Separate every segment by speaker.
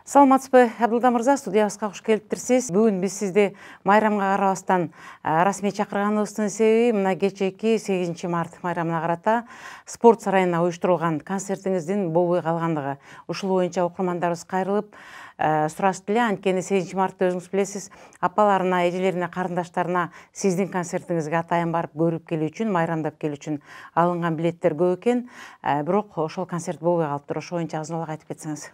Speaker 1: Саламатсызбы, Абдылда мырза, студиябызга кош келиптирсиз. Бүгүн биз сизди майрамга карабастан расмий чакырганыбыздын себеби мына кечээки 8 март майрамына карата спорт сарайына уюштурулган концертиңиздин болбой калгандыгы. Ушул боюнча окурмандарыбыз кайрылып сурашты эле. Анткени 8 мартта өзүңүз билесиз, апаларына, эжелерине, карындаштарына сиздин концертиңизге атайын барып көрүп келүү үчүн, майрамдап келүү үчүн алынган билеттер көп экен. Бирок ошол концерт болбой калыптыр. Ошол боюнча азын айтып кетсеңиз.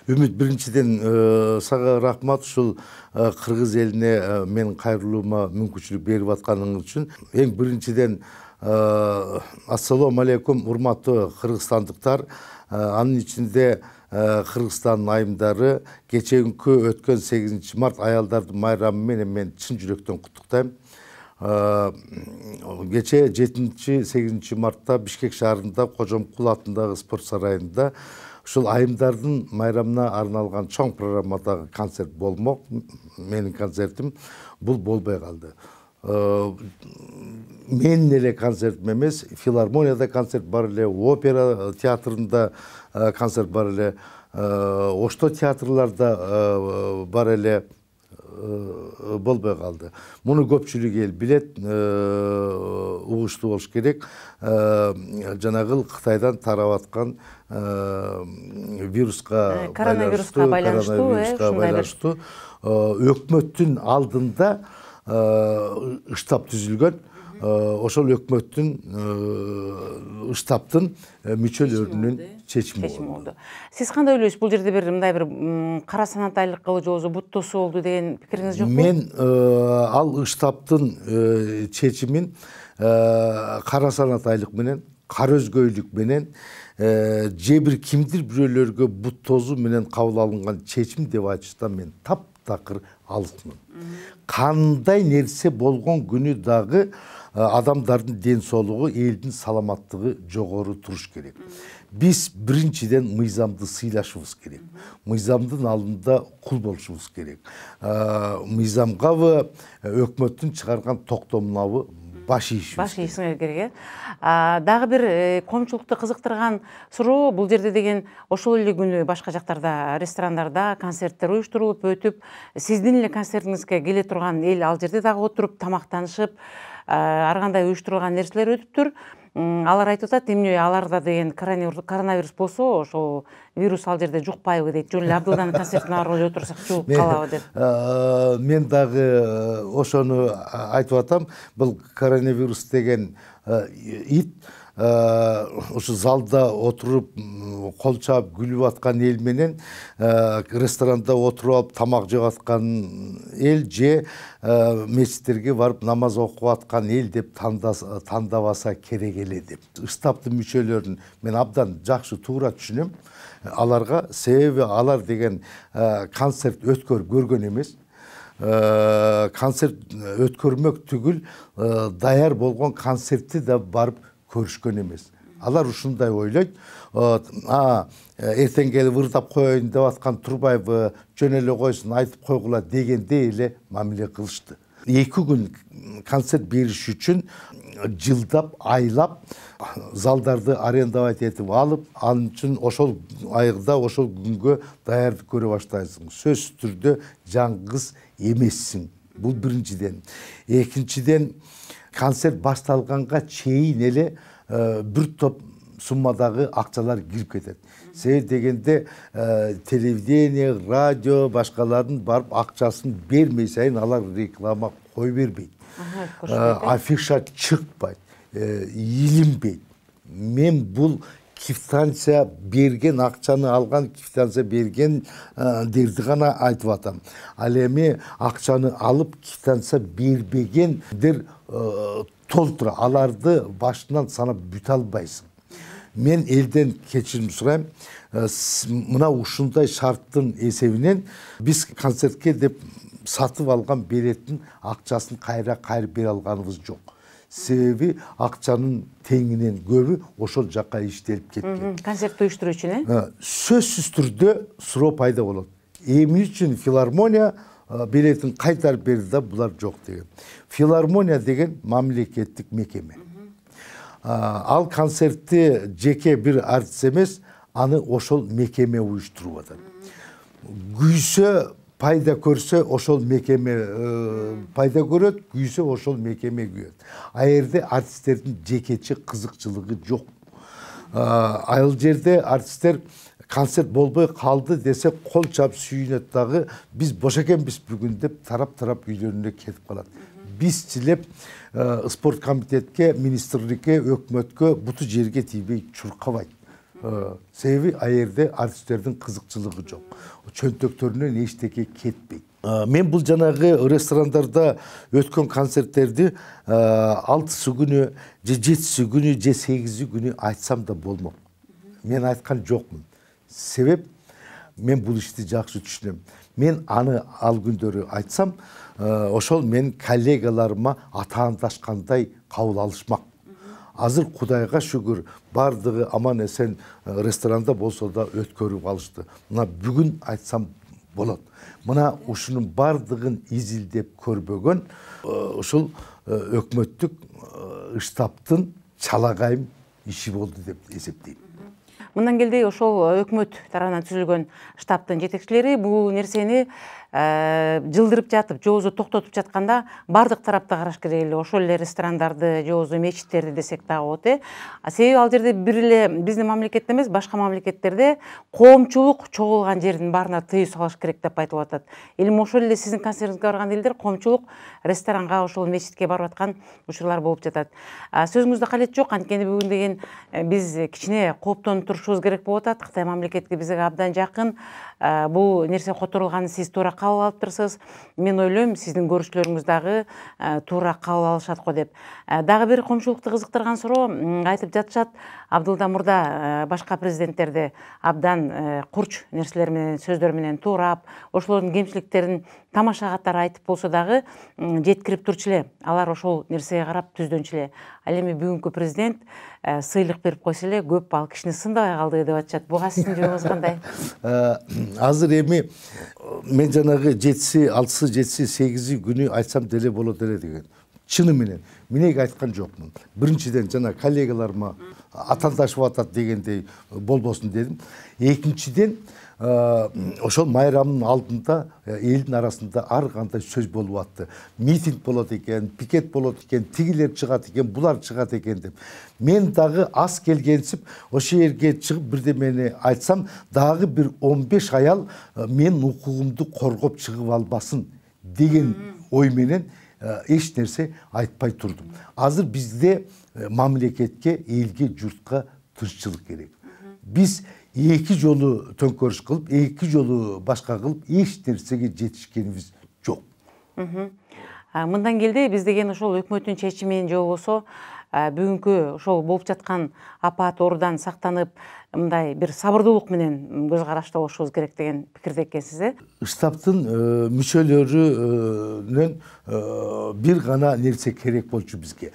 Speaker 2: Үмүт, биринчиден сага рахмат, ушул кыргыз элине менин кайрылуума мүмкүнчүлүк берип атканыңыз үчүн. Эң биринчиден ассалому алейкум, урматтуу кыргызстандыктар. Анын ичинде Кыргызстандын айымдары кечээкү өткөн 8 март аялдардын майрамы менен мен чын жүрөктөн куттуктайм. Кечээ 7-8 мартта Бишкек шаарында Кожомкул атындагы спорт сарайында ушул айымдардын майрамына арналган чоң программадагы концерт болмок. Менин концертим бул болбой калды. Менин эле концертим эмес, филармонияда концерт бар эле, опера театрында концерт бар эле, Ошто театрларда бар эле, болбой калды. Муну көпчүлүк эл билет, угуштуу болуш керек. Жанагыл Кытайдан тарап аткан вируска байланыштуу өкмөттүн алдында штаб түзүлгөн. Ошол өкмөттүн штабтын мүчөлөрүнүн чечими болду.
Speaker 1: Сиз кандай ойлойсуз? Бул жерде мындай бир кара санатайлыкы же болбосо бут тосуу болду деген пикириңиз жокпу?
Speaker 2: Мен ал штабтын чечимин кара санатайлык менен, кара өзгөйлүк менен, же бир кимдир бирөөлөргө бут тосуу менен кабыл алынган чечим деп айтыштан мен таптакыр алысмын. Кандай нерсе болгон күнү дагы адамдардын ден соолугу, элдин саламаттыгы жогору туруш керек. Биз биринчиден мыйзамды сыйлашыбыз керек. Мыйзамдын алдында кул болушубуз керек. Мыйзамгабы, өкмөттүн чыгарган токтомунабы баш ийишибиз
Speaker 1: керек. Дагы бир коомчулукту кызыктырган суроо, бул жерде деген ошол эле күнү башка жактарда, ресторандарда концерттер уюштурулуп өтүп, сиздин эле концертиңизге келе турган эл ал жерде дагы отуруп тамактанышып, ар кандай уюштурулган нерселер өтүптүр. Алар айтып атат, эмне аларда деген коронавирус болсо, ошол вирус ал жерде жукпайбы дейт. Жөн эле Абдылданын концертине барып эле отурсак жугуп калабы деп.
Speaker 2: Мен дагы ошону айтып атам. Бул коронавирус деген ит ушу залда отуруп кол чаап күлүп аткан эл менен ресторанда отуруп алып тамак жеп аткан эл же мечиттерге барып намаз окуп аткан эл деп тандабаса керек эле деп. Штабтын мүчөлөрүн мен абдан жакшы туура түшүнөм. Аларга себеби алар деген концерт көргөн эмес. Концерт өткөрмөк түгүл, даяр болгон концертти да барып көрүшкөн эмес. Алар ушундай ойлойт. Эртең келип ырдап коеюн деп аткан турбайбы, жөн эле койсун, айтып койгула дегендей эле мамиле кылышты. 2 күн концерт бериш үчүн жылдап, айлап, залдарды арендовать этип алып, анын үчүн ошол айылда, ошол күнгө даярдык көрө баштайсың. Сөзсүз түрдө жаңгыз эмессиң. Бул биринчиден. Экинчиден, концерт башталганга чейин эле бир топ суммадагы акчалар кирип кетет. Себеби дегенде телевидение, радио, башкалардын барып акчасын бермей сайын алар реклама кой бербейт. Афиша чыкпайт, илинбейт. Мен бул квитанция берген, акчаны алган, квитанция бергендерди гана айтып атам. Ал эми акчаны алып квитанция бербегендер толтура. Аларды башынан санап бүтө албайсың. Мен элден кечирим сурайм. Мына ушундай шарттын эсебинен биз концертке деп сатып алган билеттин акчасын кайрып бере алганыбыз жок. Себеби акчанын теңинен көбү ошол жакка иштелип кеткен.
Speaker 1: Концерт уюштуруу үчүн,
Speaker 2: сөзсүз түрдө суроо пайда болот. Эми үчүн филармония билетин кайтарып берди да булар жок деген. Филармония деген мамлекеттик мекеме. Ал концертти жеке бир артист эмес, аны ошол мекеме уюштуруп атат. Күйсө пайда көрсө ошол мекеме пайда көрөт, күйсө ошол мекеме күйөт. А жерде артисттердин жекече кызыкчылыгы жок. Ал жерде артисттер концерт болбой калды десе кол чап сүйүнөт дагы, биз бош экенбиз бүгүн деп тарап үйлөрүнө кетип калат. Бизчилеп спорт комитетке, министрликке, өкмөткө буту жерге тийбей чуркабайт. Себеби а жерде артисттердин кызыкчылыгы жок. Чөнтөктөрүнөн эчтеке кетпейт. Мен бул жанагы ресторандарда өткөн концерттерди 6-сы күнү, же 7-си күнү, же 8-си күнү айтсам да болмок. Мен айткан жокмун. Себеп мен бул ишти жакшы түшүнөм. Мен аны ал күндөрү айтсам, ошол мен коллегаларыма атаандашкандай кабыл алышмак. Азыр Кудайга шүгүр, бардыгы аман эсен ресторанда болсо да өткөрүп алышты. Мына бүгүн айтсам болот. Мына ушунун бардыгын изилдеп көрбөгөн ушул өкмөттүк штабтын чалагайым иши болду деп эсептейм.
Speaker 1: Мындан келди ошол өкмөт тарабынан түзүлгөн штабтын жетекчилери бул нерсени жылдырып жатып, же болбосо токтотуп жатканда бардык тарапты караш керек эле. Ошол эле ресторандарды, же болбосо мечиттерди десек дагы болот. Себеби ал жерде бир эле биздин мамлекетте эмес, башка мамлекеттерде коомчулук чогулган жердин баарына тыюу салыш керек деп айтылып атат. Эми ошол эле сиздин концертиңизге барган элдер коомчулук ресторанга, ошол мечитке барып аткан учурлар болуп жатат. Сөзүңүздө калет жок, анткени бүгүн деген биз кичине кооптонуп турушубуз керек болуп атат. Кытай мамлекети бизге абдан жакын. Бул нерсе которулганын сиз туура кабыл алып турсуз. Мен ойлойм, сиздин көрүүчүлөрүңүз дагы туура кабыл алышат го деп. Дагы бир коомчулукту кызыктырган суроо айтып жатышат. Абдылда мурда башка президенттерди абдан курч нерселер менен, сөздөр менен туурап, ошолордун кемчиликтерин тамаша катары айтып болсо дагы жеткирип турчу эле. Алар ошол нерсеге карап түздөнчү эле. Ал эми бүгүнкү президент сыйлык берип койсо эле көп ал кишини сындабай калды деп атышат. Буга сиздин жообуңуз кандай?
Speaker 2: Азыр эми мен жанагы 7-си, 6-сы, 7-си, 8-си күнү айтсам деле болот эле деген. Чыны менен менеге айткан жокмун. Биринчиден жана коллегаларыма атаандашып атат дегендей болбосун дедим. Экинчиден ошол майрамдын алдында элдин арасында ар кандай сөз болуп атты. Митинг болот экен, пикет болот экен, тигилер чыгат экен, булар чыгат экен деп. Мен дагы аз келгенсип ошол жерге чыгып бирдемени айтсам, дагы бир 15 аял мен укугумду коргоп чыгып албасын деген ой менен эч нерсе айтпай турдум. Азыр бизде мамлекетке, элге, журтка тынччылык керек. Биз эки жолу төңкөрүш кылып, эки жолу башка кылып, эч нерсеге жетишкенибиз жок.
Speaker 1: Мындан келди биз деген ошол өкмөттүн чечимин же болбосо бүгүнкү ошол болуп жаткан апат оорудан сактанып, мындай бир сабырдуулук менен көз карашта болушубуз керек деген пикирде экенсиз.
Speaker 2: Штабтын мүчөлөрүнөн бир гана нерсе керек болчу бизге.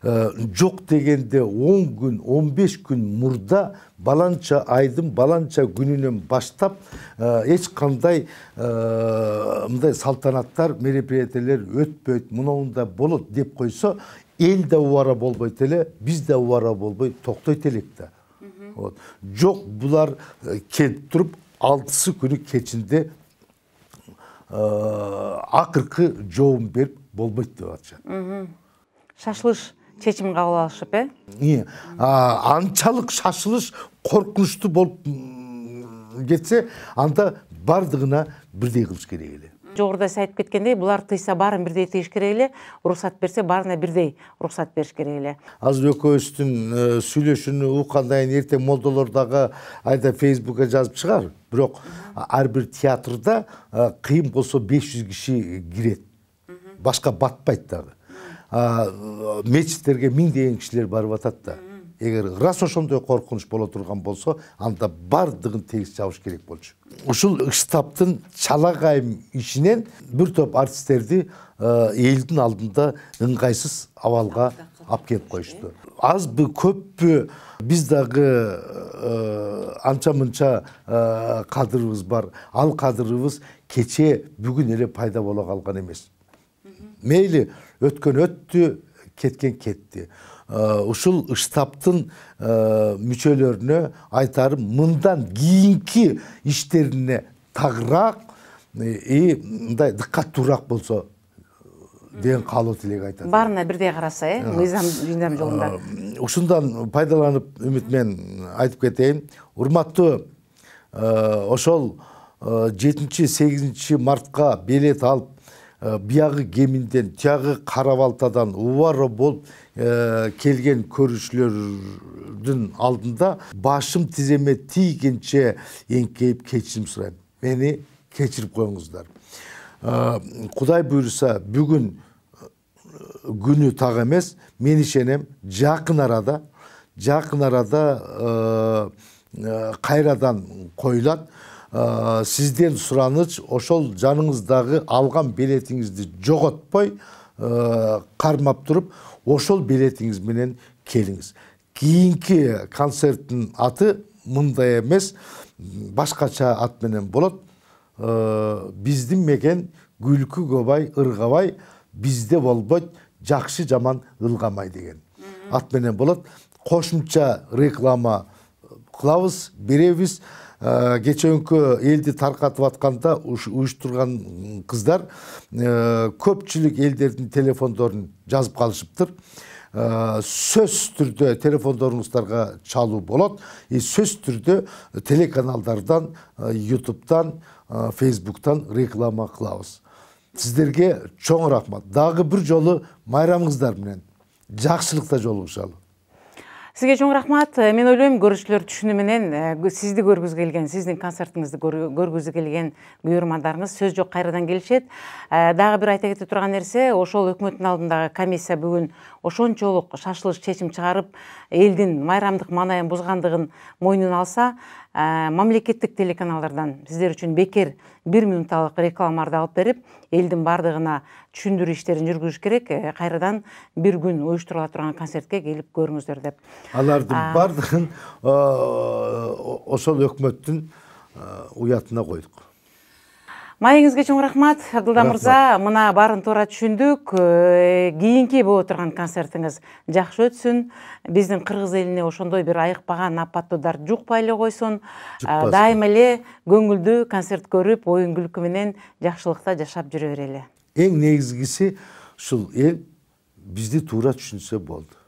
Speaker 2: Жок дегенде 10 күн, 15 күн мурда баланча айдын, баланча күнүнөн баштап эч кандай мындай салтанаттар, мероприятиялар өтпөйт, муунда болот деп койсо, эл да убара болбойт эле, биз да убара болбой токтойт элек да. Жок, булар келип туруп 6-сы күнү кечинде акыркы жообун берип болбойт деп атышат.
Speaker 1: Шашылыш чечим кабыл алышып,
Speaker 2: анчалык шашылыш коркунучтуу болуп кетсе, анда бардыгына бирдей кылыш керек эле.
Speaker 1: Жогоруда сиз айтып кеткендей, булар тыйса баарын бирдей тыйыш керек эле, уруксат берсе баарына бирдей уруксат бериш керек эле.
Speaker 2: Азыр экөөбүздүн сүйлөшүүнү уккандан кийин эртең молдолор дагы айда Facebook'ка жазып чыгар. Бирок ар бир театрда кыйын болсо 500 киши кирет. Башка батпайт дагы. Мечиттерге 1000 кишилер барып атат да. Эгер рас ошондой коркунуч боло турган болсо, анда бардыгын тегиз жабыш керек болчу. Ушул штабтын чалагайым ишинен бир топ артисттерди элдин алдында ыңгайсыз абалга алып келип коюшту. азбы көппү биз дагы анча мынча кадырыбыз бар. Ал кадырыбыз кече бүгүн эле пайда боло калган эмес. Мейли өткөн өттү, кеткен кетти. Ушул штабтын мүчөлөрүнө айтарым, мындан кийинки иштерине тагыраак мындай дыккаттуураак болсо деген каалоо тилек айтат.
Speaker 1: Баарына бирдей караса, мыйзам жыйнам жолунда.
Speaker 2: Ушундан пайдаланып үмүт мен айтып кетейин. Урматтуу, ошол 7-8 мартка билет алып, биягы кеминден, тиягы Кара Балтадан убара болуп келген көрүүчүлөрдүн алдында башым тиземе тийгенче эңкейип кечирим сурайм. Мени кечирип коюңуздар. Кудай буйруса, бүгүн күнү так эмес, мен ишенем, жакын арада кайрадан коюлат. Сизден сураныч, ошол жаныңыздагы алган билетиңизди жоготпой, кармап туруп, ошол билетиңиз менен келиңиз. Кийинки концерттин аты мындай эмес, башкача ат менен болот. Биздин мекен күлкү көбай, ыргабай, бизде болбойт, жакшы жаман ылгамай деген ат менен болот. Кошумча реклама кылабыз, беребиз. Geçenki eldi tarqatып атканда уюштурган кыздар көпчүлүк элдердин телефондорун жазып калышыптыр. Сөз түрдө телефондоруңуздарга чалуу болот. Сөз түрдө телеканалдардан, YouTube'дан, Facebook'tan реклама кылабыз. Сиздерге чоң рахмат. Дагы бир жолу майрамыңыздар менен жакшылыкта жолугушалы.
Speaker 1: Сизге чоң рахмат. Мен ойлойм, көрүүчүлөр түшүнүү менен сизди көргүзү келген, сиздин концертиңизди көргүзү келген күйөрмандарыңыз сөз жок кайрадан келишет. Дагы бир айта кете турган нерсе, ошол өкмөттүн алдындагы комиссия бүгүн ошончолук шашылыш чечим чыгарып, элдин майрамдык маанайын бузгандыгын мойнуна алса, мамлекеттик телеканалдардан сиздер үчүн бекер 1 минутталык рекламаларды алып берип, элдин бардыгына түшүндүрүү иштерин жүргүзүш керек. Кайрадан бир күн уюштурула турган концертке келип көрүңүздөр деп.
Speaker 2: Алардын бардыгын ошол өкмөттүн уятына койдук.
Speaker 1: Маегиңизге чоң рахмат, Абдылда мырза. Мына баарын туура түшүндүк. Кийинки боло турган концертиңиз жакшы өтсүн. Биздин кыргыз элине ошондой бир айыкпаган апаттуу дарт жукпай эле койсун. Дайыма эле көңүлдүү концерт көрүп, оюн күлкү менен жакшылыкта жашап жүрө берели.
Speaker 2: Эң негизгиси ушул эл бизди туура түшүнсө болду.